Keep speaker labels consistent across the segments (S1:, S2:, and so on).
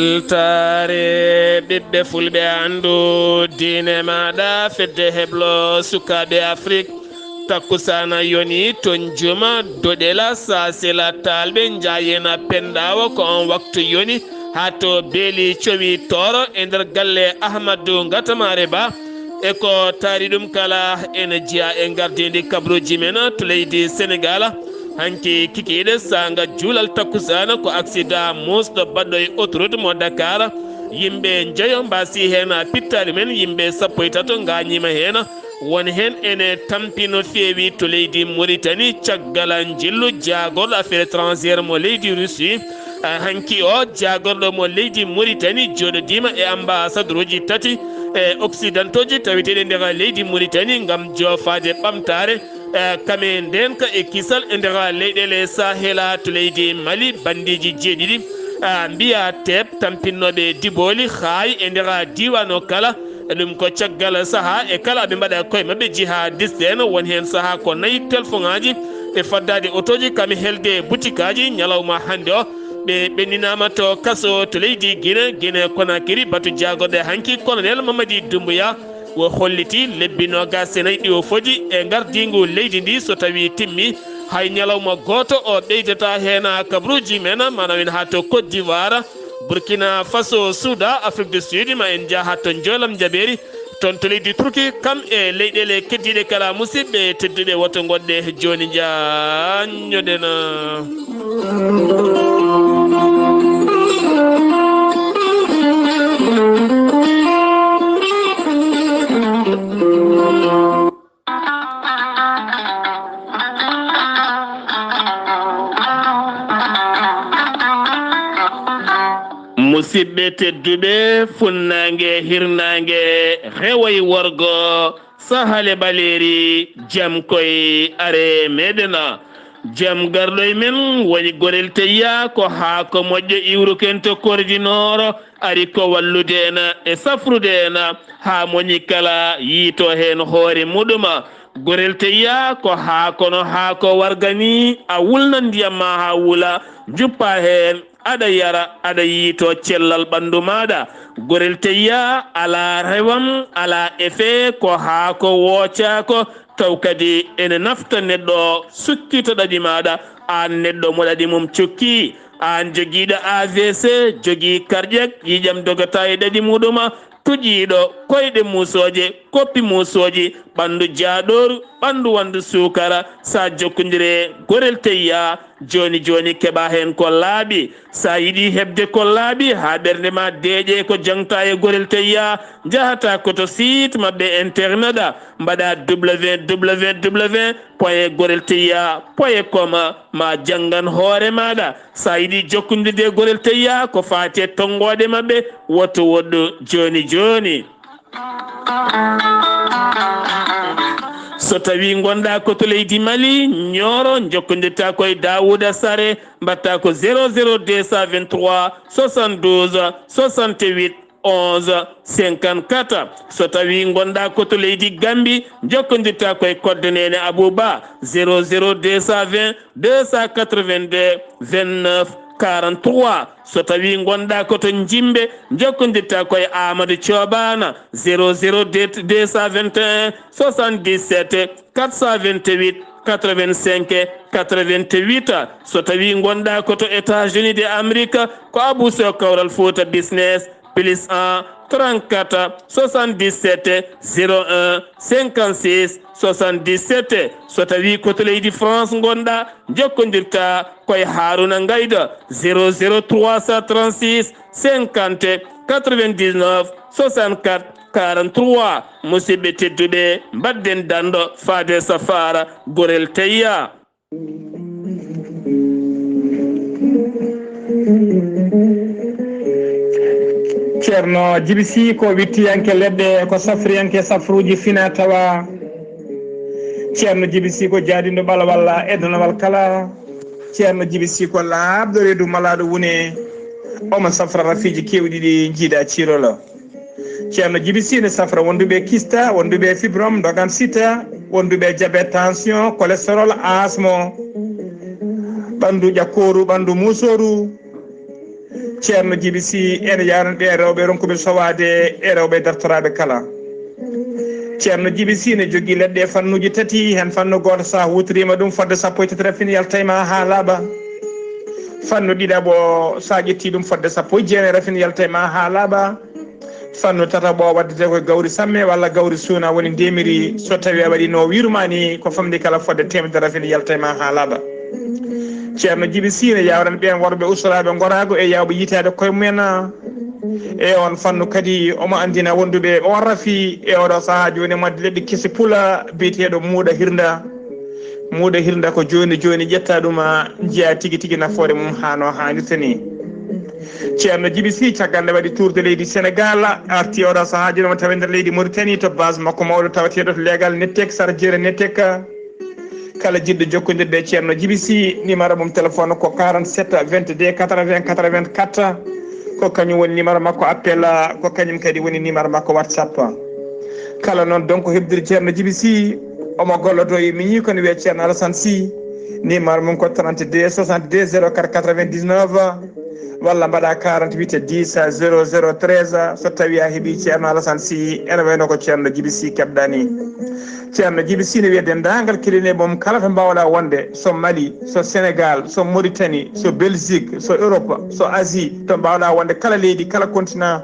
S1: weltare ɓiɓɓe fulɓe andu diine maɗa fedde heblo sukaɓe afrique takkusana yoni ton juma doɗela sasela talɓe jayena pendawo ko on waktu yoni ha to beeli cowi toro e nder galle ahmadou gatamare ba e ko taari ɗum kala ene jiya e gardidi kabruji men to leydi sénégal hanki kikiɗe sanga juulal takkusana ko accident musɗo baɗɗo e autoroute mo dakar yimɓe jeeyo mbasi hen pittali men yimɓe sappo e tato gañima hen won hen ene tampino feewi to leydi mauritanie caggal jillu jagorɗo affaire étrangére mo leydi russie hanki o jagorɗo mo leydi mauritanie joɗodima e ambassadeur uji tati e occidentaux ji tawiteɗe nder leydi mauritanie gam jofade ɓamtare kame ndenka e kisal e nder leyɗele sahela to leydi mali bandiji jeeɗiɗi mbiya teb tampinnoɓe diboli haay e nder diwan o kala ɗum ko caggal saaha e kala ɓe mbaɗa koye mabɓe jihadiste en won hen saaha ko nayi téléphone aji e faddade autoji kami helde boutique aji ñalawma hande o ɓe ɓenninama to kaso to leydi guine konakiri batu jagorɗe hanki colonel mamadi doumbouya wo holliti lebbi nogas e nayyi ɗi o fodi e gardingu leydi ndi so tawi timmi hay ñalawma goto o ɓeydata hen kabruji men manam en ha to côte d'ivoire burkina faso soudan afrique du sud ma en jaa ha to jolam jaɓeri toon to leydi turki kam e leyɗele keddiɗe kala musidɓe tedduɓe woto goɗɗe joni jañoɗena musidɓe tedduɓe funnangue hirnangue rewoy worgo sahale baleri jaam koye are meɗena jaam garɗoye men woni gorel teya ko ha ko moƴƴo iwruken to kordinoro ari ko wallude en e safrude en ha moñi kala yiito hen hoore muɗuma gorel teya ko haakono haako wargani a wulna ndiyam ma ha wula juppa hen aɗa yara aɗa yiito cellal ɓandu maɗa gorel teya ala rewam ala effet ko haako woocako taw kadi ene nafta neɗɗo sukkito ɗaɗi maɗa an neɗɗo mo ɗaɗi mum cukki an joguiɗo AVC jogui cardiaque yiƴam dogata e ɗaɗi muɗuma tuƴiɗo koyɗe musoje koppi musoji ɓandu jaaɗoru ɓandu wandu sukara sa jokkodire gorel teya joni joni keɓa hen ko laaɓi sa yiiɗi hebde ko laaɓi ha ɓerde ma deeƴe ko jangta e gorel teya jahata koto site mabɓe internet mbaɗa www.gorelteya.com ma janggan hoore maɗa sa yiiɗi jokkodirde gorel teya ko fate tongoɗe mabɓe woto woɗɗo joni joni so tawi gonɗa koto leydi mali ñooro jokkodirta koye Dawouda Sare mbatta ko 00223 72 68 11 54 so tawi gonɗa koto leydi Gambi jokkodirta koye koddanene Abouba 00220 282 29 43 so tawi gonɗa koto Jimbe jokkodirta koye Amadou Thioban 00221 77 428 85 88 so tawi gonɗa koto États-Unis de Amérique ko Abou Sow Kawral Fouta Business plus 1 34 77 01 56 77 so tawi koto leydi France gonɗa jokkodirta koye Haruna Ngayda 00336 50 99 64 43 musidɓe tedduɓe mbadden dando faade safara gorel teya
S2: ceerno Djiby Sy ko wittiyanke leɗɗe ko safriyanke safruji fina tawa ceerno Djiby Sy ko jaadindo ɓala walla eddanawal kala ceerno Djiby Sy ko laaɓɗo reedu malaɗo wune omo safra rafiji kewɗi ɗi jiiɗa cirolo ceerno Djiby Sy ne safra wonduɓe kista wonduɓe fibrome dogan sita wonduɓe diabète tension cholestérol asmo ɓandu ƴakkoru ɓandu musoru ceerno Djiby Sy ene yawno ɓe rewɓe ronkuɓe sowade e rewɓe dartoraɓe kala. ceerno Djiby Sy ne jogui leɗɗe fannuji tati, hen fannu goto sa hutorima ɗum fodde 1 rafini yaltayma ha laaɓa. fannu ɗiɗaɓo sa ƴetti ɗum fodde 19 rafini yaltayma ha laaɓa. fannu tataɓo waddete koye gawri samme walla gawri suuna woni ndemiri, so tawi a waɗi no wirumani ko famdi kala fodde 100 rafini yaltayma ha laaɓa. ceerno Djiby Sy ne yawran ɓen worɓe usuraɓe gorago e yawɓe yitade koye mumen e on fannu kadi omo andina wonduɓe on rafi e oɗo saaha joni madde leɗɗi kesi pula biyeteɗo muuɗa hirda ko joni ƴetta ɗum jiya tigui tigui nafoore mum hano hannirta ni. ceerno Djiby Sy caggal nde waɗi tourde leydi Sénégal arti oɗo saaha joni omo tawi nder leydi Mauritanie to base makko mawɗo tawateɗo to légal nettek sara jeere nettek. kala jiɗɗo jokkodirde e ceerno Djiby Sy numéro mum téléphone ko 47 22 80 84 ko kañum woni numéro makko appel, ko kañum kadi woni numéro makko WhatsApp. kala noon donc heɓdiri ceerno Djiby Sy omo gollodo e miñi kono wiye ceerno Alassane Sy, numéro mum ko 32 62 04 99 walla mbaɗa 48 10 00 13 so tawi a heeɓi ceerno Alassane Sy ene wayno ko ceerno Djiby Sy keɓɗani. ceerno Djiby Sy ne wiye dendagal keɗine mum kala to mbawɗa wonde, so Mali, so Sénégal, so Mauritanie, so Belgique, so Europe, so Asie, to mbawɗa wonde kala leydi kala continent,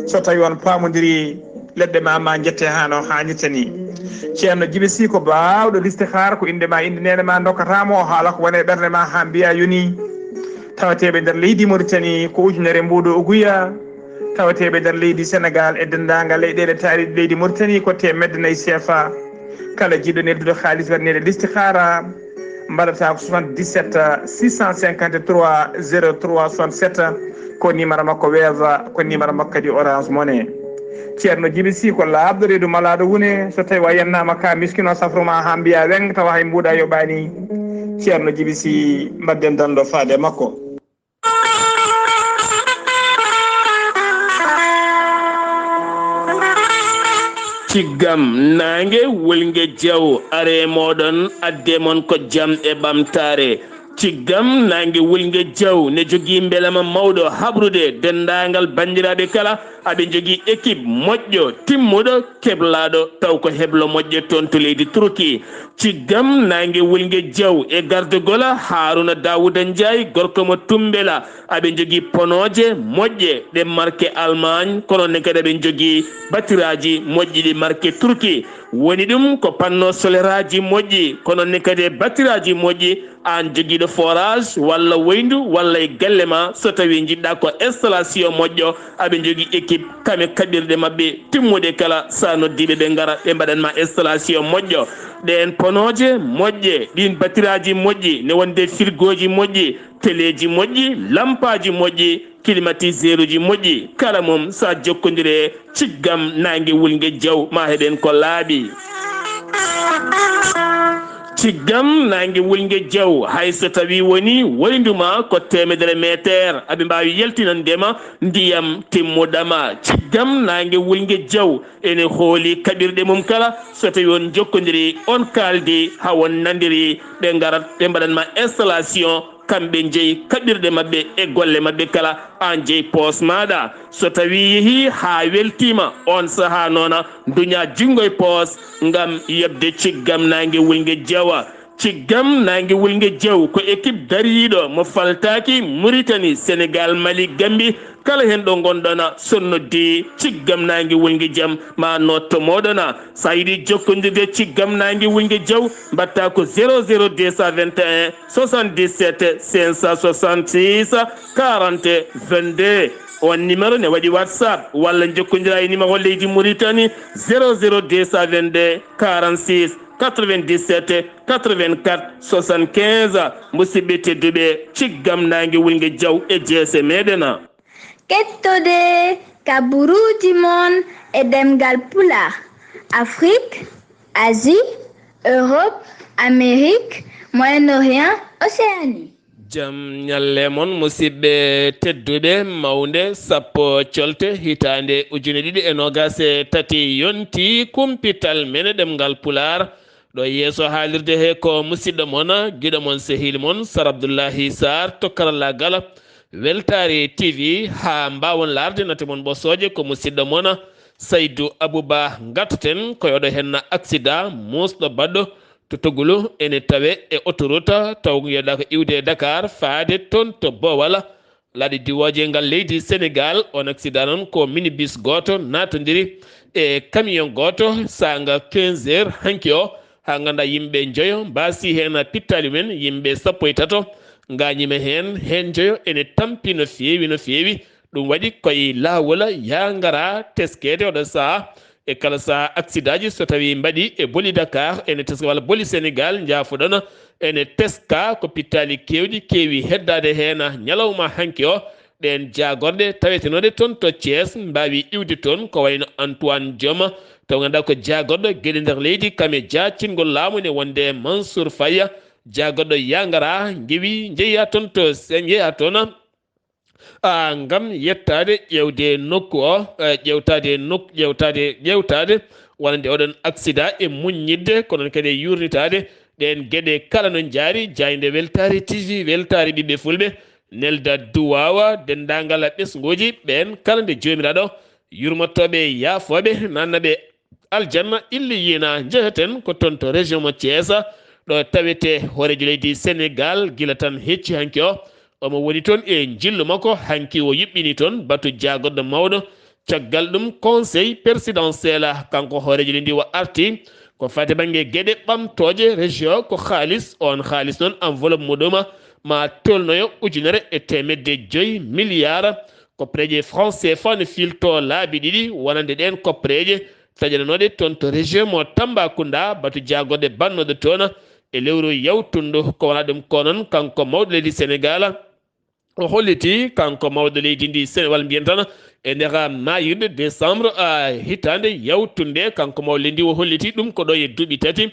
S2: so tawi on pamodiri leɗɗe ma jette hano hannirta ni. ceerno Djiby Sy ko bawɗo listihara, ko indema inde nene ma dokkatamo o haala ko wone ɓerde ma ha mbiya yoni. tawateɓe nder leydi Mauritanie ko ujunere mbuɗo uguya, tawateɓe nder leydi Sénégal e dendagal leyɗele taariɗe leydi Mauritanie ko temedde 4 CFA. kala jiɗɗo neddude haalis waɗnede listihara mbaɗata ko 77 653 03 67 ko numéro makko weeva, ko numéro makko kadi Orange Money. ceerno Djiby Sy ko labɗo reedu malaɗo wune, so tawi a yennama ka miskino safruma ha mbiya weng tawa hay mbuɗa yoɓani. ceerno Djiby Sy mbadden danɗo faade makko.
S1: ciggam nange wolge jaw are moɗon adde mon ko jam e ɓamtare. ciggam nange wolge jaw ne jogui beelama mawɗo habrude dendagal bandiraɓe kala aɓe jogui équipe moƴƴo timmuɗo keblaɗo taw ko heblo moƴƴe toon to leydi Turki. ciggam nangue wolgue diaw e gardegola Haruna Dawouda Ndiaye gorko mo Tumbela aɓe jogui ponoje moƴƴe ɗe marque Allemagne kono ne kadi aɓe jogui batiraji moƴƴi ɗi marque Turki. woni ɗum ko panneau solaire aji moƴƴi kono ne kadi batiraji moƴƴi an joguiɗo forage walla woyndu walla e galle ma so tawi jiɗɗa ko installation moƴƴo aɓe jogui équipe kame kaɓirɗe mabɓe timmude kala sa noddiɓe ɓe gara ɓe mbaɗanma installation moƴƴo. ɗen ponoje moƴƴe ɗin batiraji moƴƴi ne wonde frigoji moƴƴi téléji moƴƴi lampaji moƴƴi climatiseur uji moƴƴi kala mum sa jokkodire ciggam nangue wulgue diaw ma heɓen ko laaɓi. ciggam nangue wulgue diaw hay so tawi woni woynduma ko 100 métre aɓe mbawi yaltinandema ndiyam timmuɗama. ciggam nangue wulgue diaw ene hooli kaɓirɗe mum kala so tawi on jokkodiri on kaldi ha won nandiri ɓe garat ɓe mbaɗanma installation kamɓe jeeyi kaɓirɗe mabɓe e golle mabɓe kala an jeeyi poos maɗa. so tawi yeehi ha weltima on saaha noona duña junggo e poos ngam yebde ciggam nangue wulgue diawa. ciggam nangue wulgue diaw ko équipe dariɗo mo faltaki Mauritanie, Sénégal, Mali, Gambie kala hen ɗo gonɗona sonnoddi ciggam nangue wulgue diam ma notto moɗona. sa yiiɗi jokkodirde ciggam nangue wulgue diaw mbatta ko 00 221 77 566 40 22 on numéro ne waɗi WhatsApp walla jokkodira e numéro leydi Mauritanie 00 222 46 97 84 75 musidɓe tedduɓe ciggam nangue wulgue diaw e jeese meɗena
S3: kettode kaburuji mon e ɗemngal pulaar Afrique, Asie, Europe, Amérique, Moyen-Orient, Océanie.
S1: jam ñalle mon musidɓe tedduɓe mawnde sappo colte hitande 2023 yonti kumpital mene ɗemngal pulaar ɗo yeeso haalirde he ko musidɗo mon giɗo mon sehil mon Sar Abdullaahi Saar to karallagal weltare tv ha mbawon larde nate mon ɓosoje ko musidɗo mona Saydou Abouba gattoten koyoɗo henna accident musɗo baɗɗo to togulu ene tawe e autoroute taw yeɗa ko iwde Dakar faade toon to Bowal laaɗi diwoje ngal leydi Sénégal on accident noon ko minibus goto natodiri e camion goto sanga 15 heures hanki o ha ganda yimɓe joyo mbasi hen pittali men yimɓe sappo e tato gañima hen joyo ene tampi no feewi ɗum waɗi koye lawol ya gara teskede oɗo saaha e kala saaha accident ji so tawi mbaɗi e boli Dakar ene teska walla boli Sénégal jafoɗon ene teska ko pittali kewɗi keewi heddade hen ñalawma hanki o ɗen jagorɗe tawetenoɗe toon to Thiès mbawi iwde toon ko wayno Antoine Diome taw ganduɗa ko jagorɗo gueɗe nder leydi kame jacingol laamu ne wonde Mansour Faye jagorɗo ya gara jeeya toon to jeeya toon ngam yettade ƴewde nokku o ƴewtade wonande oɗon accident e muññidde kono kadi e yurnitade ɗen gueɗe kala no jaari jayde weltare tv weltare ɓiɓɓe fulɓe nelda duwawa dendagal ɓesguji ɓen kala nde jomiraɗo yurmottoɓe yaafoɓe nannaɓe aljanna illi yina jeheten ko toon to région mo Thiès ɗo tawete horejo leydi Sénégal gila tan hecci hanki o omo woni toon e jillu makko hanki o yuɓɓini toon batu jagoɗɗo mawɗo caggal ɗum conseil présidentiel kanko hoorejo ndi o arti ko fate banggue gueɗe ɓamtoje région ko haalis on haalis noon enveloppe muɗum ma tolnoyo 1,5 milliard koppreje franc CFA ne filto laabi ɗiɗi wonande ɗen koppreje taƴananoɗe toon to région mo Tambacounda batu jagoɗe bannoɗo toon e lewru yawtundu ko wona ɗum ko noon kanko mawɗo leydi Sénégal o holliti kanko mawɗo leydi ndi walla mbiyen tan e nder mayirde décembre hitande yawtunde kanko mawɗo leydi o holliti ɗum ko ɗo e duuɓi tati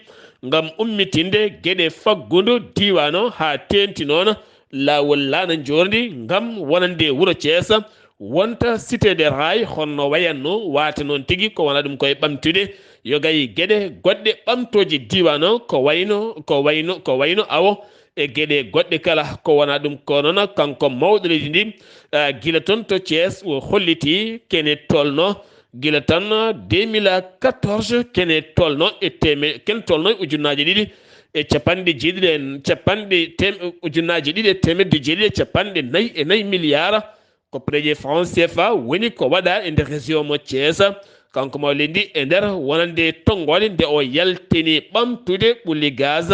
S1: ngam ummitinde gueɗe faggudu diwan ha tenti noon lawol laana jordi ngam wonande wuuro Thiès wonta cité de rail honno wayanno wata noon tigui ko wona ɗum koye ɓamtude yogayi gueɗe goɗɗe ɓamtoje diwan ko wayno awo e gueɗe goɗɗe kala ko wona ɗum ko noon kanko mawɗo leydi ndi guila toon to Thiès o holliti kene tolno guila tan 2014 kene tolno ujunnaje ɗiɗi e capanɗe jeeɗiɗi ujunnaje ɗiɗi e temedde jeeɗiɗi e capanɗe nayyi e nayyi milliard ko préje franc CFA woni ko waɗa e nder région mo Thiès kanko mawɗo leydi ndi e nder wonande tonggode nde o yaltini ɓamtude ɓulli gaz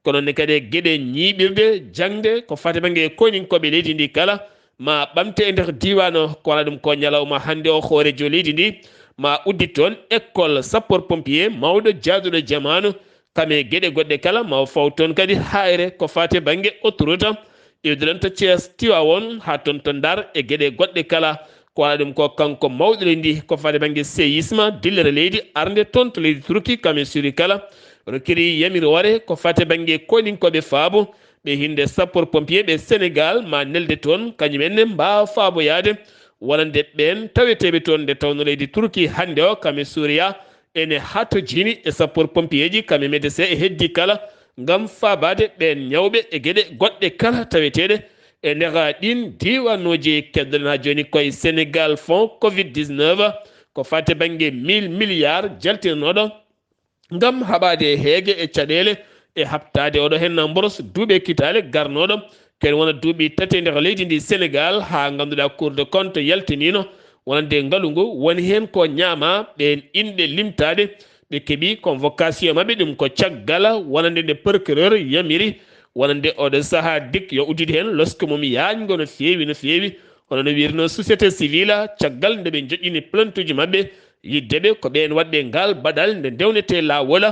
S1: kono ne kadi gueɗe ñiɓirde jangde ko fate banggue koninkoɓe leydi ndi kala ma ɓamte e nder diwan ko wona ɗum ko ñalawma hande o hoorejo leydi ndi ma uddit toon école sapeur pompier mawɗo jaaduɗo jamanu kame gueɗe goɗɗe kala ma faw toon kadi hayre ko fate banggue autoroute iwdeɗon to Thiès Tivaouane ha toon to Ndar e gueɗe goɗɗe kala ko wona ɗum ko kanko mawɗo leydi ndi ko fate banggue séisme dillere leydi arde toon to leydi Turki kame suri kala rokiri yamirore ko fate banggue koninkoɓe faabo ɓe hinde sapeur pompier ɓe Sénégal ma nelde toon kañumenne mbawa faaboyade wonande ɓen taweteɓe toon nde tawno leydi Turki hande o kame Suria ene hatojini e sapeur pompier ji kame médecin e heddi kala ngam faabade ɓen ñawɓe e gueɗe goɗɗe kala taweteɗe e nder ɗin diwanuji keddoɗen ha joni koye Sénégal fond covid 19 ko fate banggue 1000 milliards jaltinoɗo ngam haɓade heege e caɗele e habtade oɗo henna boros duuɓe kitale garnoɗo ken wona duuɓi tati nder leydi ndi Sénégal ha ganduɗa cour de compte yaltinino wonande ngaalu ngu woni hen ko ñaama ɓen inɗe limtade ɓe keeɓi convocation mabɓe ɗum ko caggal wonande nde procureur yamiri wonande oɗo saaha dik yo uddide hen lorsque mum yañgo no feewi hono no wirno société civile caggal nde ɓe joƴƴini plainte uji mabɓe yiddeɓe ko ɓen wadɓe ngal baɗal nde dewnete lawol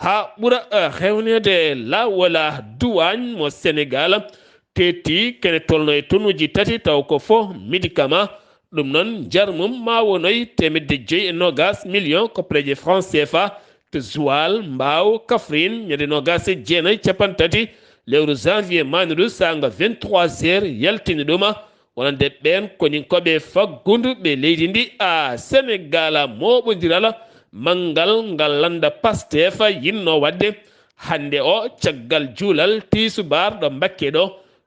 S1: ha ɓuura hewnede lawol douane mo Sénégal tetti kene tolno e tonnuji tati taw ko fo médicament ɗum noon jarmum ma wonoy 520 millions ko préje franc CFA to Joal Mbao Kaffrine ñande 29 capantati lewru janvier maniru sanga 23 heures yaltini ɗuma wonande ɓen koninkoɓe faggudu ɓe leydi ndi a Sénégal moɓodiral mangal ngal landa Pastef yinno wadde hande o caggal juulal tisubar ɗo Mbakke ɗo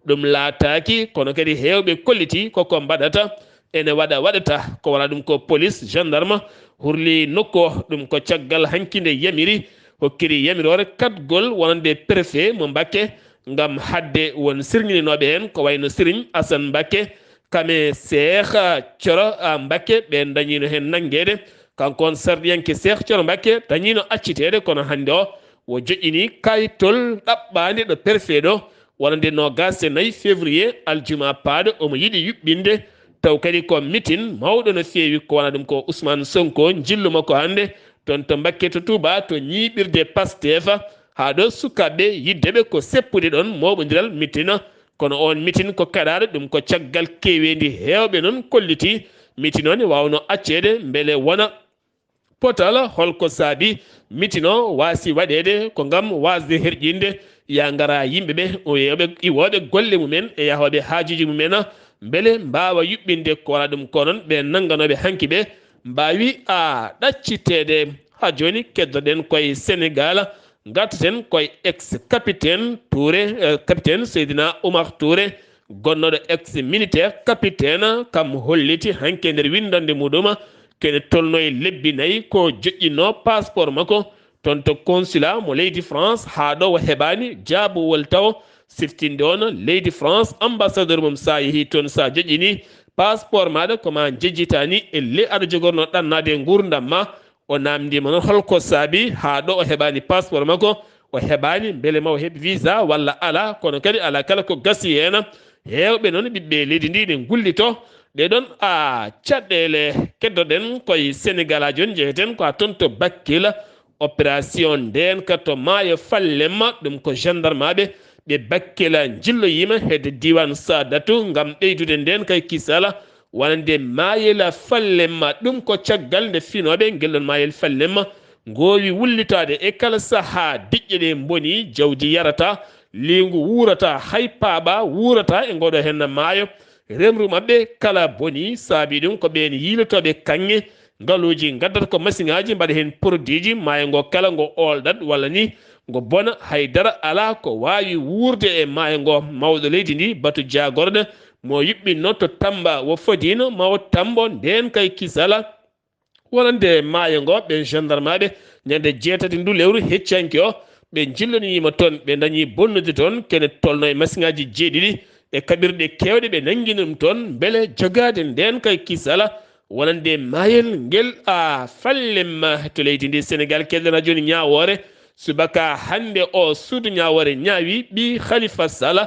S1: ɗum laataki kono kadi heewɓe kolliti koko mbaɗata ene waɗata ko wala ɗum ko police gendarme hurli nokko ɗum ko caggal hankinde yamiri hokkiri yamirore katgol wonande préfet mo Mbacké ngam hadde won sirñininoɓe hen ko wayno Serigne Assane Mbacké kame Cheikh Thioro Mbacké ɓe dañino hen nanguede kankon sardiyanke Cheikh Thioro Mbacké dañino accitede kono hande o wo joƴƴini kayitol ɗaɓɓade ɗo préfet ɗo wonande 24 février aljuma paaɗo omo yiɗi yuɓɓinde taw kadi ko meeting mawɗo no feewi ko wona ɗum ko Ousmane Sonko jillu makko hande toon to Mbacké to Touba to ñiɓirde Pastef ha ɗo sukaɓe yiddeɓe ko seppude ɗon moɓodiral meeting kono on meeting ko kaɗaɗo ɗum ko caggal kewendi hewɓe noon kolliti meeting o ne wawno accede beele wona potal holko saabi meeting o wasi waɗede ko gam wasde herƴinde ya gara yimɓeɓe yoɓe iwoɓe golle mumen e yahoɓe haajuji mumen beele mbawa yuɓɓinde ko wona ɗum ko noon ɓe nangganoɓe hanki ɓe mbawi ɗaccitede ha joni keddoɗen koye Sénégal gattaten koye ex capitaine Touré capitaine Seydina Oumar Touré gonnoɗo ex militaire capitaine kam holliti hanke nder windande muɗum kene tolno e lebbi 4 ko joƴƴinno passeport makko toon to consulat mo leydi France ha ɗo o heɓani jaabowol taw siftinde on leydi France ambassadeur mum sa yeehi toon sa joƴƴini passeport maɗa koma jejjitani elle aɗa jogorno ɗannade gurdam ma o namdima noon holko saabi ha ɗo o heɓani passeport makko o heɓani beele ma o heeɓ visa walla ala kono kadi ala kala ko gasi hen hewɓe noon ɓiɓɓe leydi ndi ɗe gullito ɗeɗon caɗɗele keddoɗen koye Sénégal ha joni jeeyeten ko toon to Bakkil opération ndenka to maayo fallemma ɗum ko gendarme ɓe Bakkil jilloyima hedde diwan Sadatu ngam ɓeydude nden kay kisala wonande maayel fallemma ɗum ko caggal nde finoɓe ngel ɗon maayel fallemma gowi wullitade e kala saaha diƴƴe ɗe boni jawdi yarata lingu wurata hay paaɓa wurata e ngoɗo hen maayo remru mabɓe kala boni saabi ɗum ko ɓen yilotoɓe kanŋe ngaluji gaddata ko machine aji mbaɗa hen produit ji maayo ngo kala ngo olɗat walla ni ngo bona haydara ala ko wawi wurde e maayo ngo mawɗo leydi ndi batu jagorɗo mo yuɓɓinno to Tamba wo fodino mawo tambo nden kay kisala wonande maayo ngo ɓen gendarme ɓe ñande 6 ndu lewru heccanki o ɓe jilloniyima toon ɓe dañi bonnude toon kene tolno e machine aji 7 e kaɓirɗe kewɗe ɓe nanguini ɗum toon beele jogade nden kay kisala wonande maayel ngel fallemma to leydi ndi Sénégal keɗɗena joni ñawore subaka hande o suudu ñawore ñaawi ɓi Khalifa Sall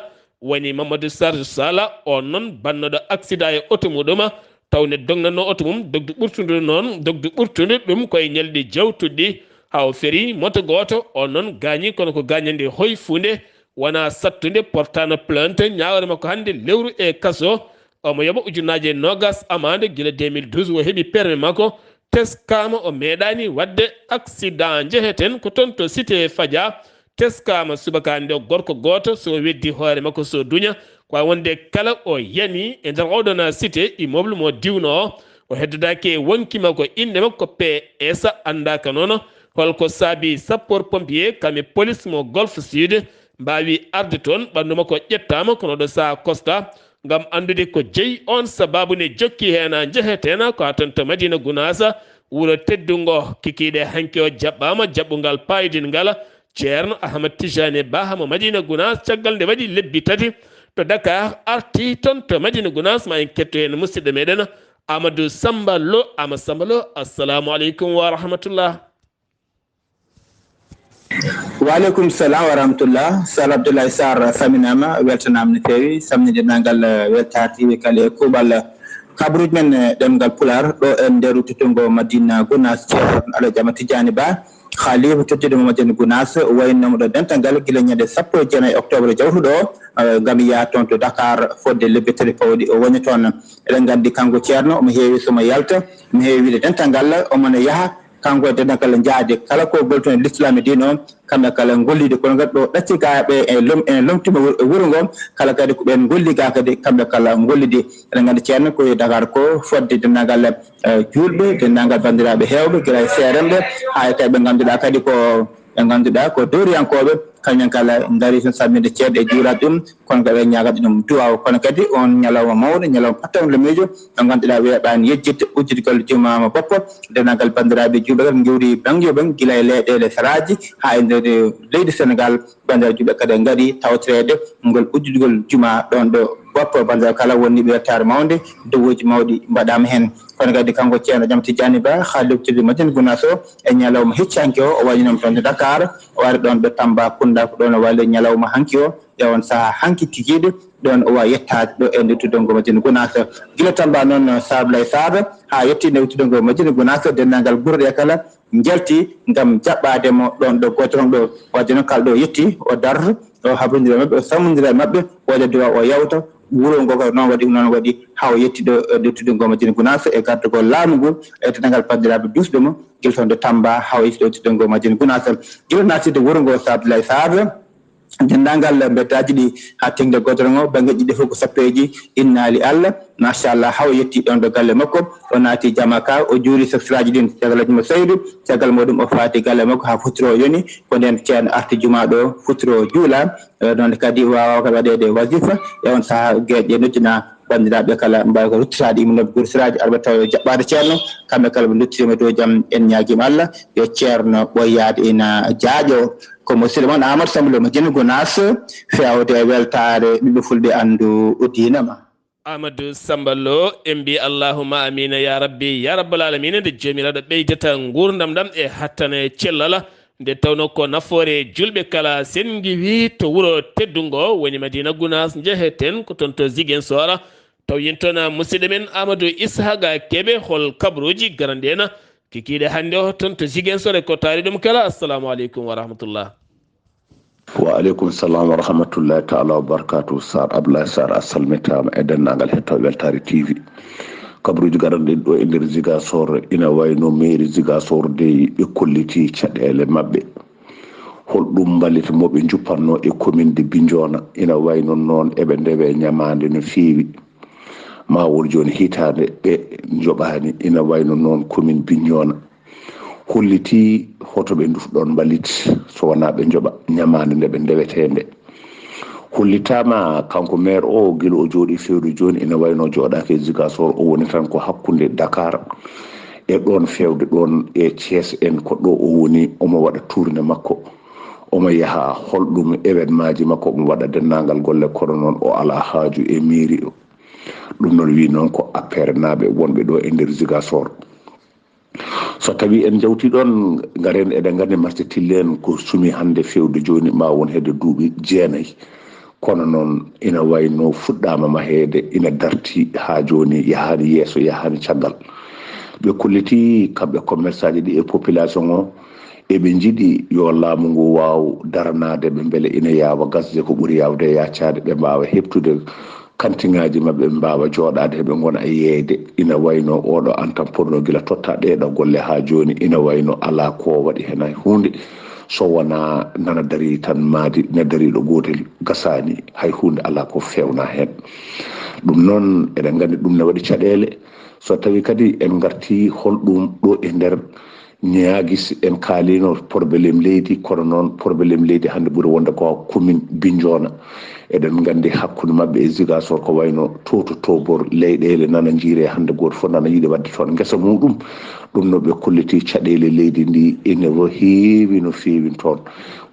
S1: woni Mamadou Sarr Sall on noon bannoɗo accident e auto muɗum tawne dognanno auto mum dogdu ɓurtudu noon dogdu ɓurtudu ɗum koye ñalɗi jawtuɗɗi haw feeri moto goto on noon gañi kono ko gañande hoyfunde wona sattude portano plainte ñawore makko hande lewru e kaso omo yoɓa ujunnaje 20 amande guila 2012 o heeɓi permis makko teskama o meeɗani wadde accident jeheten ko toon to cité Fadia teskama subaka nde gorko goto so weddi hoore makko so duña ko wonde kala o yani e nder oɗon cité immeuble mo diwno o heddodaki wonki makko inde makko PS andaka noon holko saabi sapeur pompier kame police mo Golf Sud mbawi arde toon ɓandu makko ƴettama kono ɗo sa Costa ngam andude ko jeeyi on sababu ne jokki hen jeheten ko ton to Madina Gounass wuro teddungo kikiɗe hanki o jaɓɓama jaɓɓugal payidingal ceerno Ahmad Tijani Ba mo Madina Gounass caggal nde waɗi lebbi 3 to Dakar arti toon to Madina Gounass ma en ketto hen musidɗo meɗen Amadou Samba Lo assalamu aleykum wa rahmatullah.
S4: Waaleykum salam wa rahmatullah. Sar Abdullaahi Saar saminama weltanama no fewi samnidennagal weltatiɓe kala e kuuɓal kabaruji men ɗemngal pulaar ɗo e nder tottungo Madina Gounass ceerno Alaji Ahmad Tidiani Ba haaliba tottude mo Madina Gounass waynomo ɗo dental guila ñande 19 octobre jawtuɗo gam yiya toon to Dakar fodde lebbi 3 pawɗi o woni toon eɗen gandi kanko ceerno omo heewi somo yalta omo heewi wiide dental ngal omona yaaha kanko e dental jaade kala ko goltoon l'islam e dino kamɓe kala gollide kono kadi ɗo ɗacci gaɓe e lomtima wuuro ngo kala kadi ko ɓen golli ga kadi kamɓe kala gollidi eɗen gandi ceerno koye Dakar ko fodde dennagal julɓe dennagal bandiraɓe hewɓe guila e CRMɓe ha e tawi ɓe ganduɗa kadi ko ɓe ganduɗa ko doriyankoɓe kañum kala ngari tan samminde ceerɗe e juurade ɗum kono kadi ñagade ɗum duwaw kono kadi on ñalawma mawɗo ñalawma pattawan lemejo ɗo ganduɗa weeɓani yejjidde udditgol jumama boppo dennagal bandiraɓe juuɓegal gewri bangjo ɓen guila e leyɗele saraji ha e nder leydi Sénégal bandiraɓe juuɓe kadi gaari tawtorede ngol udditgol juma ɗon ɗo boppo bandiraɓe kala wonni ɓe wettare mawde dowoji mawɗi mbaɗama hen kono kadi kanko ceerno Jam Tidiani Ba haalirtude Madina Gounass o e ñalawma heccanke o wañinoma toon to Dakar o wari ɗon ɗo Tambacounda ko ɗon o walli ñalawma hanki o ƴewon saaha hanki tikiɗe ɗon o wawi yettade ɗo e ndettude ngo Madina Gounass guila Tamba noon Sa Abdoulaye Saar ha yetti ndewtude ngo Madina Gounass dennagal ɓurɗe kala jalti gam jaɓɓademo ɗon ɗo gotoron ɗo wadde noon kala ɗo yetti o darto o habrodira mabɓe o sammodira mabɓe wode duwa o yawta wuro ngo ko noon waɗi ha o yetti ɗo ndettude ngo Madina Gounass e gardugol laamu ngu e dennagal bandiraɓe dusɗomo guila toon de Tamba ha o yetti ɗo ndettude ngo Madina Gounass guila nattide wuro ngo Sa Abdoulaye Saar dendagal beddaji ɗi ha tengde godoro ngo banggueji ɗi fof ko sappeji innali Allah machallah haw yetti ɗon ɗo galle makko o naati Jamaka o juuri sefraji ɗin cagalaji mo Seydou caggal muɗum o faati galle makko ha futuro yoni ko nden ceerno arti juma ɗo futuro juula ɗon kadi wawa ko waɗede wasifa e on saaha gueƴe noddina bandiraɓe kala mbawi ko ruttitade imnoɓe gursiraji arɓe taw jaɓɓade ceerno kamɓe kala ɓe duttirima dow jaam en ñaguima Allah yo ceerno ɓoyyade ina jaaƴo ko musidɗo moon Amadou Samba Lo Madina Gounass fewde e weltare ɓiɓɓe fulɓe andu dinama
S1: Amadou Samba Lo en mbi allahumma amina ya rabbi ya rabbal alamina nde jomiraɗo ɓeydata gurdam ɗam e hattane cellala nde tawno ko nafoore julɓe kala sen giwi to wuuro teddungo woni Madina Gounass jeheten ko toon to Ziguinchor taw yin toon musidɗo men Amadou Ishaqa Kebe hol kabruji garandena kikiɗe hannde o toon to Ziguinchor e ko taari ɗum kala assalamu aleykum wa rahmatullah
S5: wa aleykum salam wa rahmatullahi taala wa barakatuh Sar Abdoulaye Saar a salmitama e dennagal hetto weltare TV kabruji garanɗen ɗo e nder Ziguinchor ina wayno mairie Ziguinchor de ɓe kolliti caɗele mabɓe holɗum ballita moɓe juppanno e commune de Bignona ina wayno noon eɓe ndewe ñamade no feewi ma won joni hitande ɓe joɓani ina wayno noon commune Bignona holliti hoto ɓe dufɗon ballit so wona ɓe joɓa ñamande nde ɓe ndewetende hollitama kanko maire o guila o jooɗi fewde joni ina wayno joɗake e Ziguinchor o woni tan ko hakkude Dakar e ɗon fewde ɗon e Thiès en ko ɗo o woni omo waɗa tourné makko omo yaha holɗum événement ji makko omo waɗa dennagal golle kono noon o ala haaju e mairie o ɗum noon wi noon ko APR naɓe wonɓe ɗo e nder Ziguinchor so tawi en jawti ɗon garen eɗen gandi marché tillen ko sumi hande fewde joni ma won hedde duuɓi 9 kono noon ina wayno fuɗɗama mahede ina darti ha joni yahani yeeso yahani caggal ɓe kolliti kamɓe commerçant ji ɗi e population o eɓe jiiɗi yo laamu ngu waw daranade ɓe beele ina yawa gasde ko ɓuuri yawde yaccade ɓe mbawa heptude kantiŋaji mabɓe ɓe mbawa joɗade heɓe gona e yeeyde ina wayno oɗo antan ponno guila totta ɗeɗo golle ha joni ina wayno ala ko waɗi hen hay hunde so wona nana dari tan maadi ne dariɗo gotel gasani hay hunde ala ko fewna hen ɗum noon eɗen gandi ɗum ne waɗi caɗele so tawi kadi en garti holɗum ɗo e nder ñaagis en kaalino probléme leydi kono noon probléme leydi hande ɓuuri wonde ko commune Bignona eɗen gandi hakkude mabɓe e Ziguinchor ko wayno toto tobor leyɗele nana jiire hande goto fof nana yiiɗi wadde toon guesa muɗum ɗum no ɓe kolliti caɗele leydi ndi ene heewi no feewi toon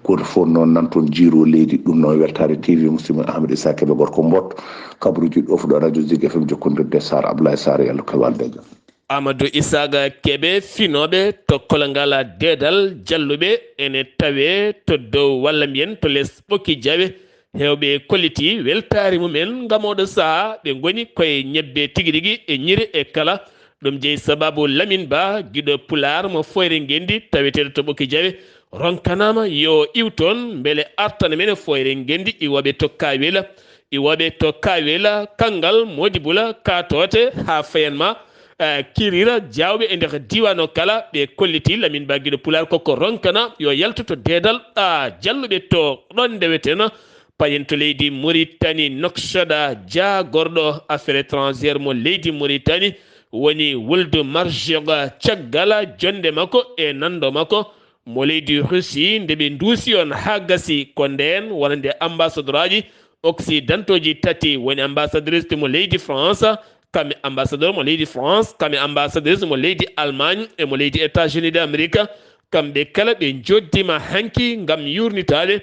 S5: goto fof noon nan toon jiiro leydi ɗum noon weltare TV musidɗo Ahmed Issa Kebe gorko mbotto kabruji ɗo fuɗo radio Zig FM jokkodirde Sar Abdoulaye Saar yallah ko walde jam
S1: Amadou Ishaqa Kebe finoɓe to kolongal dedal jalluɓe ene tawe to dow walla mbiyen to less ɓokki jawe hewɓe kolliti weltari mumen gam oɗo saaha ɓe goni koye ñebbe tigui rigui e ñiri e kala ɗum jeeyi sababu Lamine Ba guiɗo pulaar mo foyre ngendi taweteɗo to ɓokki jawe ronkanama yo iw toon beele artana men foyre ngendi iwoɓe to Kawela iwoɓe to Kawela kangal Modibula katote ha fayanma kirira jawɓe e nder diwan o kala ɓe kolliti Lamine Ba guiɗo pulaar koko ronkana yo yaltoto dedal jalluɓe to ɗon ndeweteno payen to leydi Mauritanie Nouakchott jagorɗo affaire étrangére mo leydi Mauritanie woni wuldu marjoga caggal jonde makko e nando makko mo leydi Russie nde ɓe duusi on ha gasi ko nden wonande ambassadeur aji occidentaux ji tati woni ambassadrice mo leydi France kamɓe ambassadeur mo leydi France kamɓe ambassadrice mo leydi Allemagne e mo leydi États-Unis d'Amérique kamɓe kala ɓe joddima hanki ngam yurnitade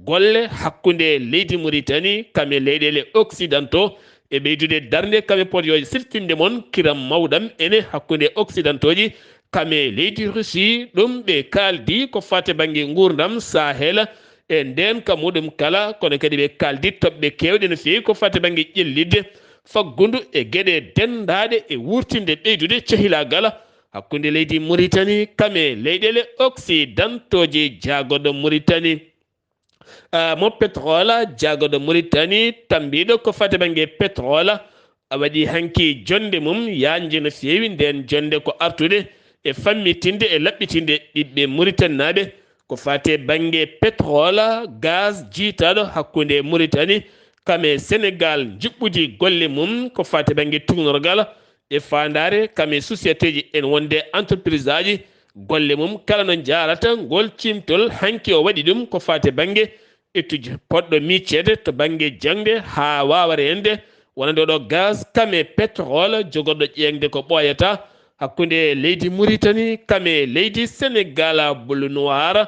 S1: golle hakkunde leydi Mauritanie kamɓe leyɗele occidentaux e ɓeydude darde kamɓe poɗyo siftinde mon kiram mawɗam ene hakkunde occidentaux ji kamɓe leydi Russie ɗum ɓe kaldi ko fate banggue gurdam Sahel e nden ka muɗum kala kono kadi ɓe kaldi toɓɓe kewɗe no fewi ko fate banggue ƴellidde faggudu e gueɗe dendaɗe e wurtinde ɓeydude cahilagal hakkunde leydi Mauritanie kamɓe leyɗele occidentaux ji jagoɗo Mauritanie mo pétrole jagoɗo Mauritanie tambiɗo ko fate banggue pétrole a waɗi hanki jonde mum yanji no fewi nden jonde ko artude e fammitinde e laɓɓitinde ɓiɓɓe Mauritanie naɓe ko fate banggue pétrole gaz jiitaɗo hakkunde Mauritanie kame Sénégal jiɓɓudi golle mum ko fate banggue tugnorgal e fandare kame société ji en wonde entreprise aji golle mum kala no jarata ngol cimtol hanki o waɗi ɗum ko fate banggue ettuji poɗɗo miccede to banggue jangde ha wawa rende wonande oɗo gaz kame pétrole jogoɗɗo ƴeŋde ko ɓoyata hakkunde leydi Mauritanie kame leydi Sénégal Boule Noire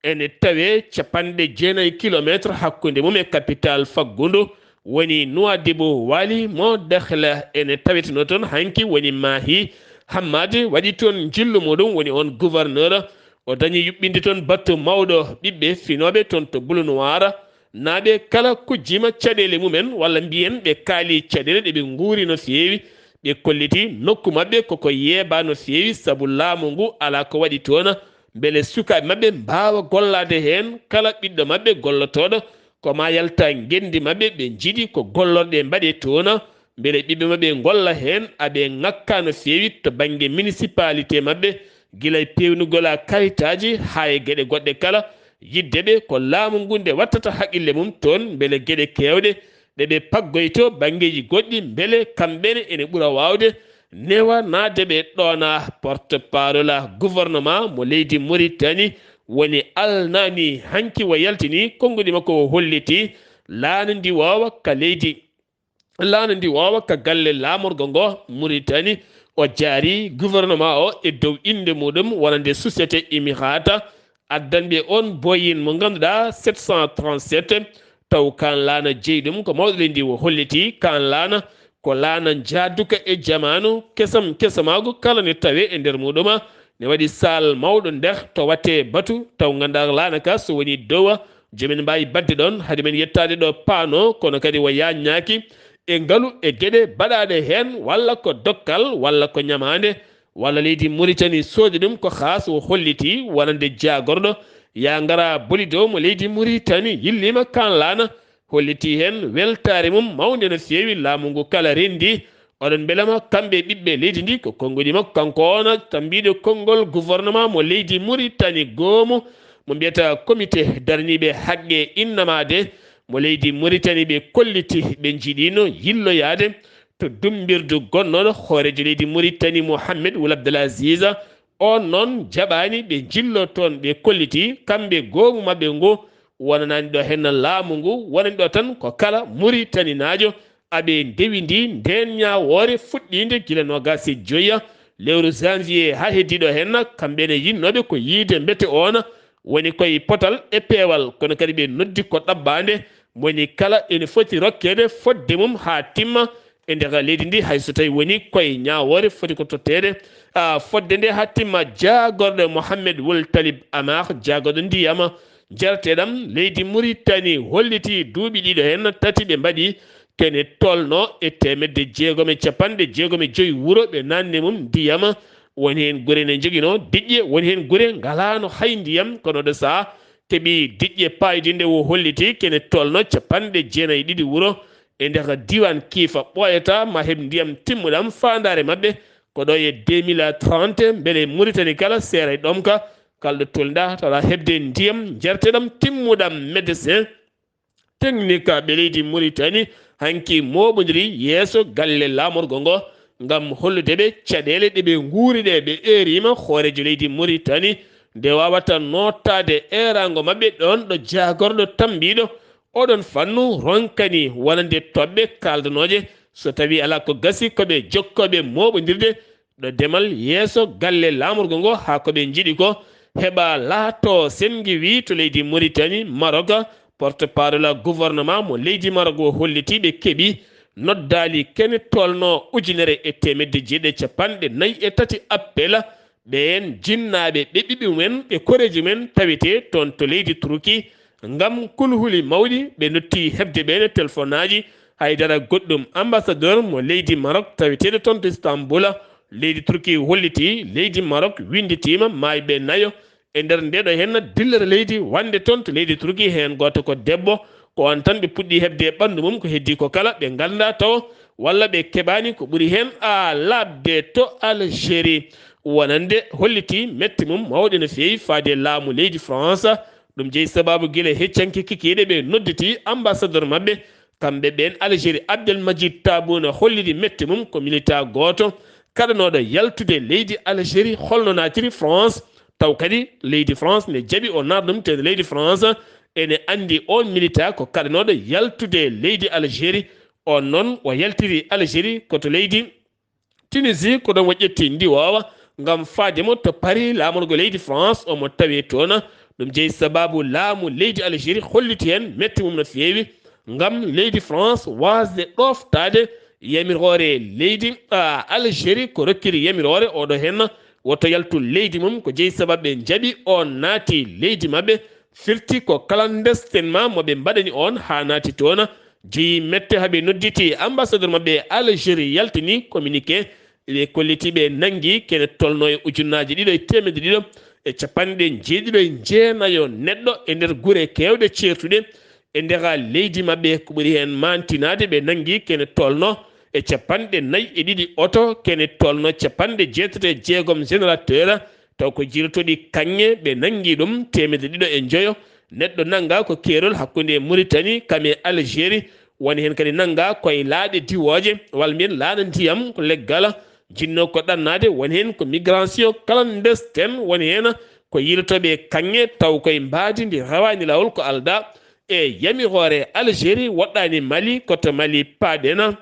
S1: ene tawe capanɗe 9 kilométre hakkunde mum e capital faggudu woni Nouadhibou Wali mo Dakhla ene taweteno toon hanki woni Mahi Hammadi waɗi toon jillu muɗum woni on gouverneur o dañi yuɓɓinde toon battu mawɗo ɓiɓɓe finoɓe toon to Boule Noire naɓe kala kujjima caɗele mumen walla mbiyen ɓe kaali caɗele ɗe ɓe guuri no fewi ɓe kolliti nokku mabɓe koko yeeba no fewi saabu laamu ngu ala ko waɗi toon beele sukaɓe mabɓe mbawa gollade hen kala ɓiɗɗo mabɓe gollotoɗo koma yalta gendi mabɓe ɓe jiiɗi ko gollorɗe mbaɗe toon beele ɓiɓɓe mabɓe golla hen aɓe ngakka no fewi to banggue municipalité mabɓe guilay pewnugola kayitaji ha e gueɗe goɗɗe kala yiddeɓe ko laamu ngu nde wattata haqqille mum toon beele gueɗe kewɗe ɗeɓe paggoyto banggueji goɗɗi beele kamɓene ene ɓuura wawde newa nadeɓe ɗona porte parole gouvernement mo leydi Mauritanie woni alnani hanki wo yaltini konngudi makko o holliti laana ndi wawa ka leydi laana ndi wawa ka galle lamorgo ngo Mauritanie o jaari gouvernement o e dow inde muɗum wonande société émirata addanɓe on boyin mo ganduɗa 737 taw kan laana jeyɗum ko mawɗo lendi o holliti kan laana ko laana jaaduka e jamanu kesam kesamago kala ne tawe e nder muɗuma ne waɗi sal mawɗo nder to watte batu taw ganduɗa laana ka so woni dowa jomin mbawi badde ɗon haade men yettade ɗo paano kono kadi wo yaññaki e ngaalu e gueɗe baɗaɗe hen walla ko dokkal walla ko ñamande walla leydi Mauritanie soodi ɗum ko haas o holliti wonande jagorɗo ya ngara boli dow mo leydi Mauritanie yillima kan laana holliti hen weltare mum mawde no fewi laamu ngu kala rendi oɗon beelama kamɓe ɓiɓɓe leydi ndi ko konngudi makko kanko ona tambiɗo konngol gouvernement mo leydi Mauritanie goomu mo mbiyata comité darniɓe haqqe innamade mo leydi Mauritanie ɓe kolliti ɓe jiiɗino yilloyade to dumbirdu gonnoɗo hoorejo leydi Mauritanie Mohamed Ould Abdelaziz on noon jaɓani ɓe jillo toon ɓe kolliti kamɓe goomu mabɓe ngu wonanani ɗo hen laamu ngu wonani ɗo tan ko kala Mauritanie najo aɓe ndewidi nden ñawore fuɗɗide guila nogas e joyya lewru janvier ha heddiɗo hen kamɓene yinnoɓe ko yiide mbete ona woni koye potal e peewal kono kadi ɓe noddi ko ɗabbande woni kala ene foti rokkede fodde mum ha timma e nder leydi ndi hayso tawi woni koye ñawore foti ko tottede fodde nde ha timma jagorɗo Mohamed Ould Talib Amar jagoɗo ndiyama jarteɗam leydi Mauritanie holliti duuɓi ɗiɗo hen tati ɓe mbaɗi kene tolno e 650 wuro ɓe nanne mum ndiyama woni hen guure ne joguino diƴƴe woni hen guure ngalano hay ndiyam kono ɗo saaha keeɓi diƴƴe paydinde wo holliti kene tolno 92 wuro e nder diwan kiifa ɓoyata ma heɓ ndiyam timmuɗam fandare mabɓe ko ɗo e 2030 beele Mauritanie kala seera e ɗomka kalɗo tolda tawa heɓde ndiyam jarteɗam timmuɗam médecin technique ɓe leydi Mauritanie hanki moɓodiri yeeso galle lamorgo ngo ngam holludeɓe caɗele ɗeɓe guuri ɗe ɓe erima hoorejo leydi Mauritanie nde wawata nottade erango mabɓe ɗon ɗo jagorɗo tambiɗo oɗon fannu ronkani wonande toɓɓe kaldanoje so tawi ala ko gasi koɓe jokkoɓe moɓodirde ɗo demal yeeso galle lamorgo ngo ha koɓe jiiɗi ko heɓa laato sengi wi to leydi Mauritanie Maroc porte parole gouvernement mo leydi Maroc o hollitiɓe keeɓi noddali kene tolno 1953 appel ɓen jinnaɓe ɓe ɓiɓi mumen ɓe koreji men tawete toon to leydi Turki ngam kulhuli mawɗi ɓe notti hebde ɓene téléphone aji haydara goɗɗum ambassadeur mo leydi Maroc taweteɗo toon to Istanbul leydi Turki holliti leydi Maroc winditima mayɓe nayo e nder ndeɗo hen dillere leydi wande toon to leydi Turki hen goto ko debbo ko on tan ɓe puɗɗi hebde ɓandu mum ko heddi ko kala ɓe ganda taw walla ɓe keɓani ko ɓuuri hen a labde to Algérie wonande holliti metti mum mawɗe no fewi faade laamu leydi France ɗum jeeyi sababu guila heccanki kikiɗe ɓe nodditi ambassadeur mabɓe kamɓe ɓen Algérie Abdelmajid Tabboune hollidi metti mum ko milita goto kaɗanoɗo yaltude leydi Algérie holno natiri France taw kadi leydi France ne jaaɓi o narɗum te leydi France ene andi on milita ko kaɗanoɗo yaltude leydi Algérie on noon o yaltiri Algérie koto leydi Tunisie ko ɗon o ƴetti ndiwowa ngam faademo to Paris lamorgo leydi France omo tawi toon ɗum jeeyi sababu laamu leydi Algérie holliti hen metti mum no fewi ngam leydi France wasde ɗoftade yamirore leydi Algérie ko rokkiri yamirore oɗo hen woto yaltu leydi mum ko jeeyi sababu ɓe jaaɓi on naati leydi mabɓe firti ko clandestinement moɓe mbaɗani on ha naati toon jeeyi mette haaɓe nodditi ambassadeur mabɓe Algérie yaltini communiqué ɓe kollitiɓe nanggui kene tolno e ujunnaji ɗiɗo e temedde ɗiɗo e capanɗe jeeɗiɗo e jeenayo neɗɗo e nder guure kewɗe certuɗe e ndera leydi mabɓe ko ɓuuri hen mantinade ɓe nanggui kene tolno e capanɗe nayyi e ɗiɗi oto kene tolno capanɗe jeetati e jeegom générateur taw ko jirotoɗi kanŋe ɓe nanggui ɗum temedde ɗiɗo e joyo neɗɗo nanga ko keerol hakkude Mauritanie kame Algérie woni hen kadi nanga koye laaɗe diwoje walla mbiyen laaɗa ndiyam ko leggal jinno ko ɗannade woni hen ko migration clandestine woni hen ko yilotoɓe kanŋe taw koye mbaadi ndi rawani lawol ko alda e yamirore Algérie woɗɗani Mali koto Mali paaɗen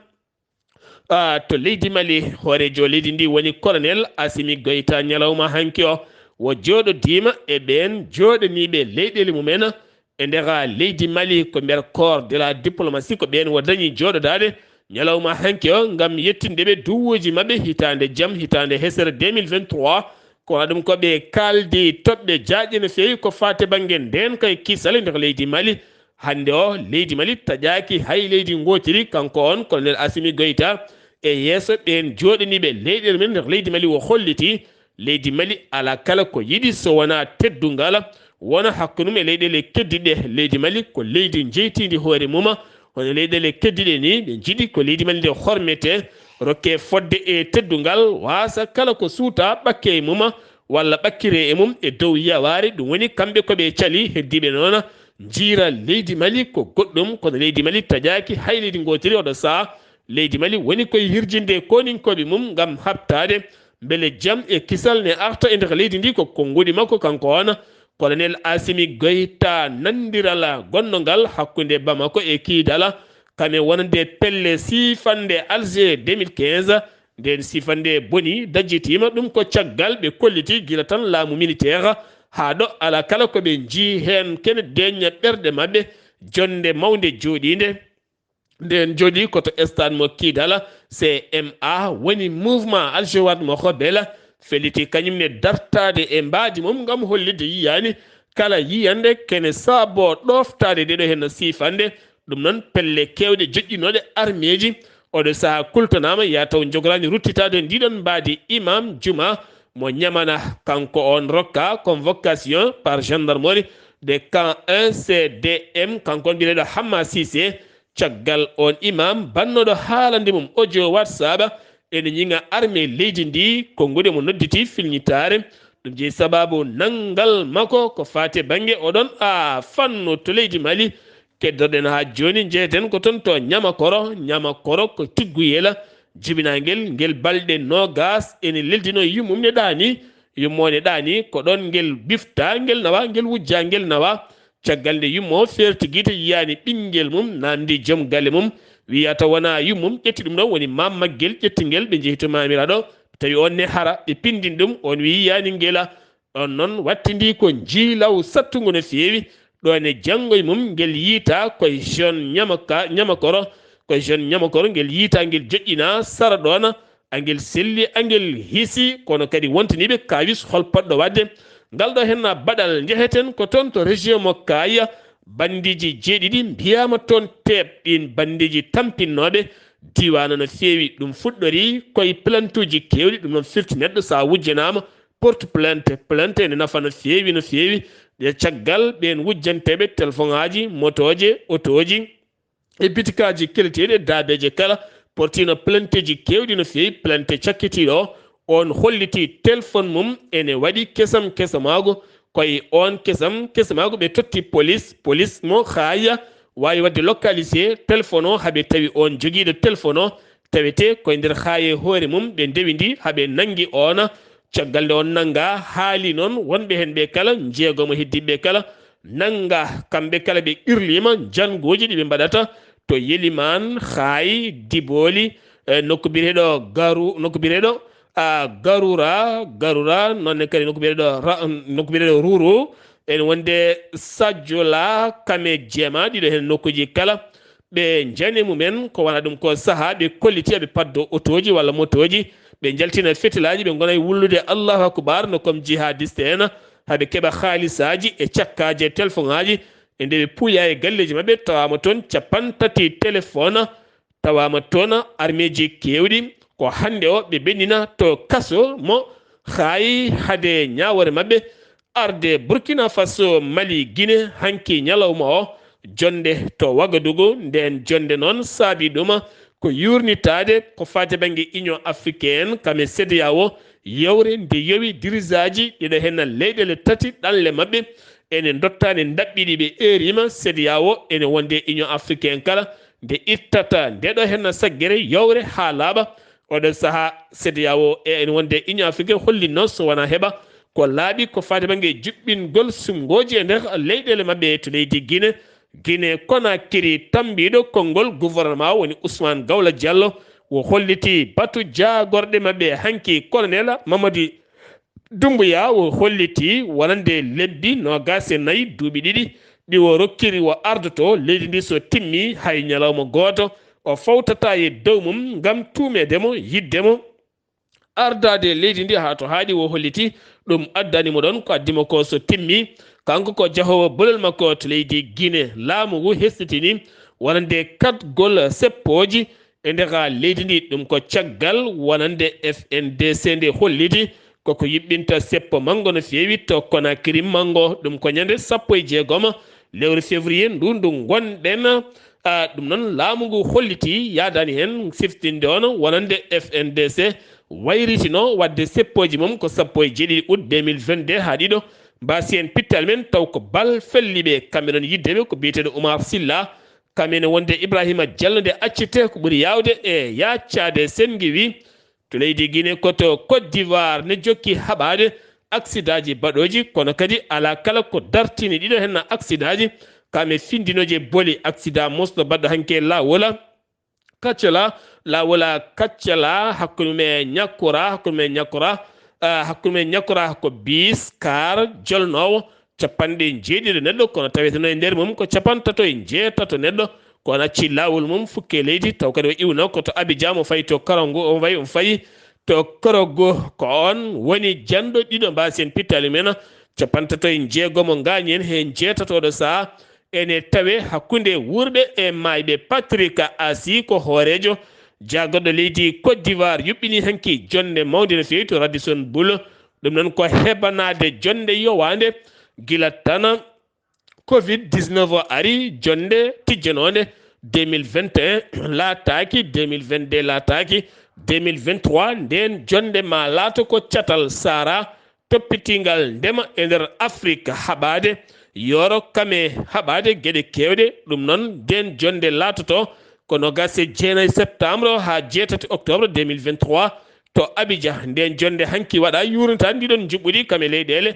S1: to leydi Mali hoorejo leydi ndi woni colonel Assimi Goïta ñalawma hanki o wo jooɗodima e ɓen jooɗaniɓe leyɗele mumen e ndera leydi Mali ko nder corps de la diplomatie ko ɓen wo dañi jooɗodade ñalawma hanki o ngam yettindeɓe duwuji mabɓe hitande jaam hitande hesere 2023 kono ɗum koɓe kaldi toɓɓe jaaƴe no fewi ko fate banggue nden kay kisal nder leydi Mali hande o leydi Mali taƴaki hay leydi gotiri kanko on colonel Assimi Goïta e yeeso ɓen jooɗaniɓe leyɗele men nder leydi Mali wo holliti leydi Mali ala kala ko yiɗi so wona teddungal wona hakkunum e leyɗele keddiɗe leydi Mali ko leydi jeytidi hoore mum hono leyɗele keddiɗe ni ɓe jiiɗi ko leydi Mali nde hormete rokke fodde e teddungal wasa kala ko suuta ɓakke e mum walla ɓakkire e mum e dow yawari ɗum woni kamɓe koɓe cali heddiɓe noon jiira leydi Mali ko goɗɗum kono leydi Mali taƴaki hay leydi gotiri oɗo saaha leydi Mali woni koye hirjinde koninkoɓe mum ngam habtade beele jaam e kisal ne arta e nder leydi ndi ko konngudi makko kanko on colonel Assimi Goïta nandiral gonnogal hakkude Bamako e Kidal kame wonande pelle sifande Alger 2015 nden sifande boni dajjitima ɗum ko caggal ɓe kolliti gila tan laamu militaire ha ɗo ala kala koɓe jii hen kene deña ɓerɗe mabɓe jonde mawde jooɗide nden jooɗi koto stade mo Kidal CMA woni mouvement algérois mo rebelle feliti kañumne dartade e mbaadi mum ngam hollide yiyani kala yiyande kene saabo ɗoftade ɗeɗo hen sifande ɗum noon pelle kewɗe joƴƴinoɗe armeji oɗo saaha kultanama ya taw jogorani ruttitade ndiɗon mbaadi imam juma mo ñamana kanko on rokka convocation par gendarmerie de camp 1 CDM kanko on mbiɗeɗo Hamma Cissé caggal on imam bannoɗo haalande mum audio WhatsApp ene ñiŋa armée leydi ndi kongude mo nodditi filñitare ɗum jeeyi sababu nanngal makko ko fate banggue oɗon fanno to leydi Mali keddoɗen ha joni jeeten ko toon to ñamakoro ko tigguyela jibinagel ngel balɗe nogas ene leldino yummum ne ɗani yummone ɗani ko ɗon ngel bifta ngel nawa ngel wujja ngel nawa caggal nde yummo fertigita yiyani ɓinguel mum nandi joom galle mum wiyata wona yummum ƴetti ɗum ɗon woni mammaggel ƴettingel ɓe jeehito mamiraɗo tawi on ne hara ɓe pindin ɗum on wi yiyani ngela on noon wattidi ko jiilaw sattugo no feewi ɗon e janggoye mum ngel yiita koye jeune ñamakoro koye jeune ñamakoro ngel yiita ngel joƴƴina sara ɗon angel selli angel hiisi kono kadi wontaniɓe kawis hol poɗɗo wadde ngal ɗo henna baɗal jeheten ko toon to région mo Kaya bandiji jeeɗiɗi mbiyama toon teɓɗin bandiji tampinnoɓe diwana no feewi ɗum fuɗɗori koye plantuji kewɗi ɗum noon firti neɗɗo sa wujjanama porte plainte ene nafa no feewi no feewi ɗe caggal ɓen wujjanteɓe téléphone aji motoje autoji e bitikaji kelteɗi e daabeje kala portino plainte ji kewɗi no feewi plainte cakkitiɗo on holliti téléphone mum ene waɗi kesamago koye on kesamago ɓe totti police mo Kaya wawi wadde localisé téléphone o haaɓe tawi on joguiɗo téléphone o tawete koye nder Kaya hoore mum ɓe ndewidi haaɓe nangui ona caggal nde on nanga haali noon wonɓe hen ɓe kala jeegomo heddiɓe kala nanga kamɓe kala ɓe irlima jangoji ɗiɓe mbaɗata to Yeliman Khayi Diboli nokku bireɗo garura nonne kadi nokku bireɗo ruru en wonde Sadiola Kame Jeema ɗiɗo hen nokkuji kala ɓe jani mumen ko wona ɗum ko saaha ɓe kolliti aɓe paddo autoji walla motoji ɓe jaltina fetilaji ɓe gona e wullude Allahu akbar no comme jihadiste en haaɓe keeɓa haalisaji e cakkaji e téléphone aji e nde ɓe puuya e galleji mabɓe tawama toon 30 téléphone tawama toon armeji kewɗi ko hande o ɓe ɓennina to kaso mo Khayi hade ñawore mabɓe arde Burkina Faso Mali Guinée hanki ñalawma o jonde to Wagadugu nden jonde noon saabi ɗuma ko yurnitade ko fate banggue union africaine kame CEDEAO yewre nde yowi dirigeaji ɗiɗo henna leyɗele tati ɗanle mabɓe ene dottane daɓɓiɗi ɓe erima CEDEAO ene wonde union africaine kala nde ittata ndeɗo henna saggere yowre ha laaɓa oɗo saaha CEDEAO ene wonde union africaine hollinno so wona heeɓa ko laaɓi ko fate banggue juɓɓingol sungoji e nder leyɗele mabɓe to leydi Guinée Conakry tambiɗo konngol gouvernement woni Ousmane Gawla Diallo wo holliti batu jagorɗe mabɓe hanki colonel Mamadou Doumbouya wo holliti wonande lebbi 24 duuɓi ɗiɗi ɗi o rokkiri wo ardoto leydi ndi so timmi hay ñalawma goto o fawtata e dow mum gam tumedemo yiddemo ardade leydi ndi ha to haaɗi wo holliti ɗum addanimo ɗon ko addimo ko so timmi kanko ko jahowo bolol makko to leydi Guinée laamu ngu hestitini wonande katgol seppoji e ndeka leydi ndi ɗum ko caggal wonande FNDC nde holliti koko yiɓɓinta seppo mango no feewi to Conakry mango ɗum ko ñande 16 lewru février ndu gonɗen ɗum noon laamu ngu holliti yadani hen siftinde on wonande FNDC wayritino wadde seppoji mum ko 17 août 2022 ha ɗiɗo mbasi en pittal men taw ko bal felliɓe kamɓe noon yiddeɓe ko biyeteɗo Oumar Silla kamene wonde Ibrahima Diallo nde accite ko ɓuuri yawde e yaccade sengi wi to leydi Guinée koto Côte d'Ivoire ne jokki haɓade accident ji baɗoji kono kadi ala kala ko dartini ɗiɗo henna accident ji kame findinoje boli accident mosɗo baɗɗo hanke lawola kaccala hakkude ñakkora ko bis car jolnowo 70 neɗɗo kono taweteno e nder mum ko 86 neɗɗo kono acci lawol mum fukke leydi taw kadi o iwno koto Abidjan mo fayi to Karongo o wayi on fayi to Korogo ko on woni janɗo ɗiɗo mbasi en pittali men 86 mo gañi en he jeetatoɗo saha ene tawe hakkunde wurɓe e mayɓe Patrick Asi ko hoorejo jagorɗo leydi Côte d'Ivoire yuɓɓini hanki jonde mawde no fewi to Radisson Blu ɗum noon ko heɓanade jonde yowande gila tan Covid-19 o ari jonde tijjanode 2021 laataki 2022 laataki 2023 nden jonde ma laato ko catal sara toppitingal ndema e nder Afrique haɓade yoro kame haɓade gueɗe kewɗe ɗum noon nden jonde laatoto ko 29 septembre ha 8 octobre 2023 to Abidjan nden jonde hanki waɗa yurnta ndiɗon juɓɓuɗi kame leyɗele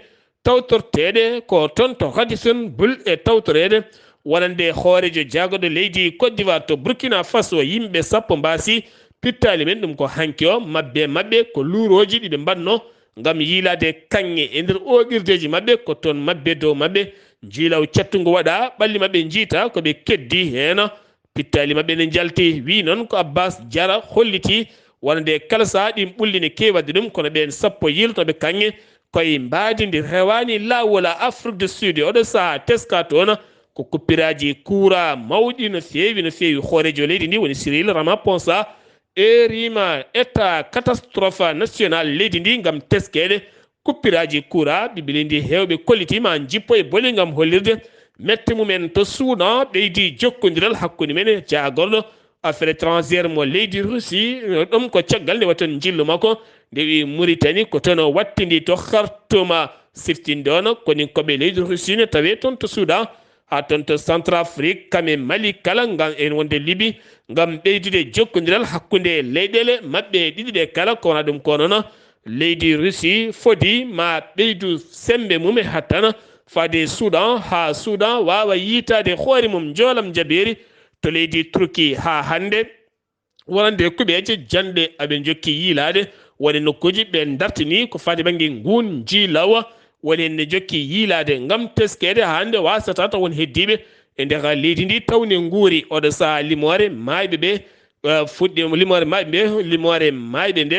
S1: tawtorteɗe ko ton to Radisson Bul e tawtorede wonande hoorejo jagoɗo leydi Côte d'Ivoire to Burkina Faso yimɓe sappo mbasi pittali men ɗum ko hanki o mabɓe ko luuroji ɗiɓe mbanno ngam yiilade kanŋe e nder oɗirdeji mabɓe ko toon mabɓe dow mabɓe jiilaw cattugo waɗa ɓalli mabɓe jiita koɓe keddi heno pittali mabɓe ne jalti wi noon ko Abbas Diarra holliti wonande kala saha ɗin ɓulli ne kewi wadde ɗum kono ɓen sappo yiltoɓe kanŋe koye mbadidi rewani lawol Afrique du Sud oɗo saha teska toon ko kuppiraji courant mawɗi no fewi hoorejo leydi ndi woni Cyril Ramaphosa erima état catastrophe national leydi ndi ngam teskede kuppiraji courant ɓiɓɓe ndi hewɓe kollitima jippo e booli ngam hollirde mette mumen to Soudan ɓeydi jokkodiral hakkude men jagorɗo affaire étrangére mo leydi Russie ɗum ko caggal nde waton jillu makko nde wi Mauritanie ko toon wattidi to Khartoum siftinde on koni koɓe leydi Russie ne tawe toon to Soudan ha toon to Centrafrique kame Mali kala ngam en wonde Libye ngam ɓeydude jokkodiral hakkude leyɗele mabɓe ɗiɗi ɗe kala ko wona ɗum ko noon leydi Russie fodi ma ɓeydu sembe mum e hattana fade Soudan ha Soudan wawa yitade hoore mum joolam jaberi to leydi Turquie ha hande wonande kuɓeje janɗe aɓe jokki yiilade woni nokkuji ɓe dartini ko fade banggue ngun jiilawa woni ne jokki yiilade ngam teskede hande wasata taw won heddiɓe e nder leydi ndi tawne nguuri oɗo saha limore mayɓe ɓe fuɗɗi limore mayɓe ɓe limore mayɓe nde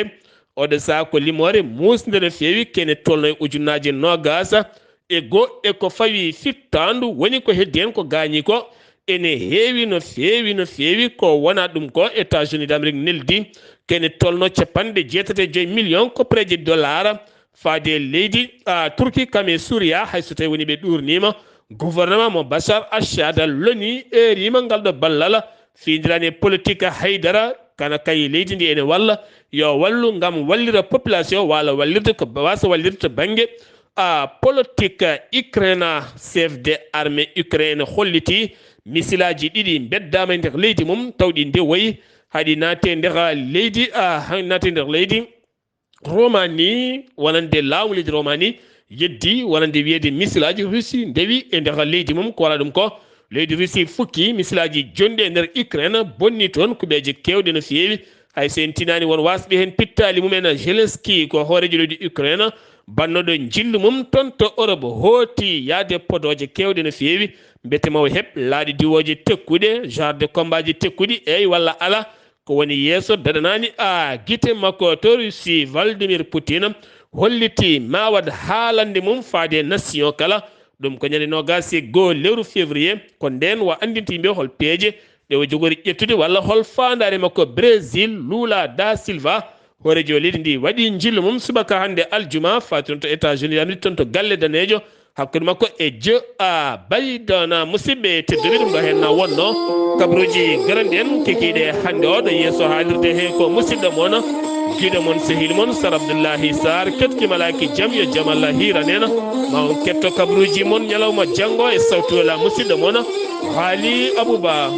S1: oɗo saha ko limore musde no fewi kene tolno e ujunnaje nogasa e go e ko fawi fittandu woni ko heddi hen ko gañi ko ene heewi no fewi ko wona ɗum ko États-Unis d'Amérique neldi kene tolno capanɗe 75 millions ko preje dollar faade leydi Turquie kame Suria hayso tawi woni ɓe ɗurnima gouvernement mo Bachar Assad loni erima ngal ɗo ballal fidirani politique haydara kana kay leydi ndi ene walla yo wallu ngam wallira population wala wallirde ko wasa wallirde to banggue politique Ukraine chef de armée Ukraine holliti misilaji ɗiɗi beddama e nder leydi mum tawɗi nde woyi haɗi naate nder leydi naate nder leydi Romanie wonande laamu leydi Romanie yeddi wonande wiyede misilaji Russie ndewi e nder leydi mum ko wala ɗum ko leydi Russie fukki misilaji jonɗi e nder Ukraine bonni toon kuɓeje kewɗe no fewi hay so en tinani won wasɓe hen pittali mumen Zelensky ko hoorejo leydi Ukraine bannoɗo jillu mum toon to Europe hooti yaade podoje kewɗe no fewi mbete maw heɓ laaɗi diwoje tekkuɗe genre de combat ji tekkuɗi eyi walla ala ko woni yeeso daɗanani guite makko to Russie Vladimir Poutine holliti ma wad haalande mum faade nation kala ɗum ko ñande nogasi go lewru février ko nden wa andinta yimɓe hol peeje ɗe o jogori ƴettude walla hol fandare makko Brésil Lula da Silva hoorejo leydi ndi waɗi jillu mum subaka hande aljuma faton to États-Unis d'Amérique toon to galle danejo hakkude makko e Joe Biden musidɓe tedduɓe ɗum ɗo hen wonno kabruji garandi en kekiɗe hande o ɗo yeeso haalirde he ko musidɗo moon guiɗo moon sehil moon Sar Abdullaahi Saar ketkimalaki jaam yo jaam Allah hiranena ma on ketto kabruji moon ñalawma janggo e sawtola musidɗo moon haali Abouba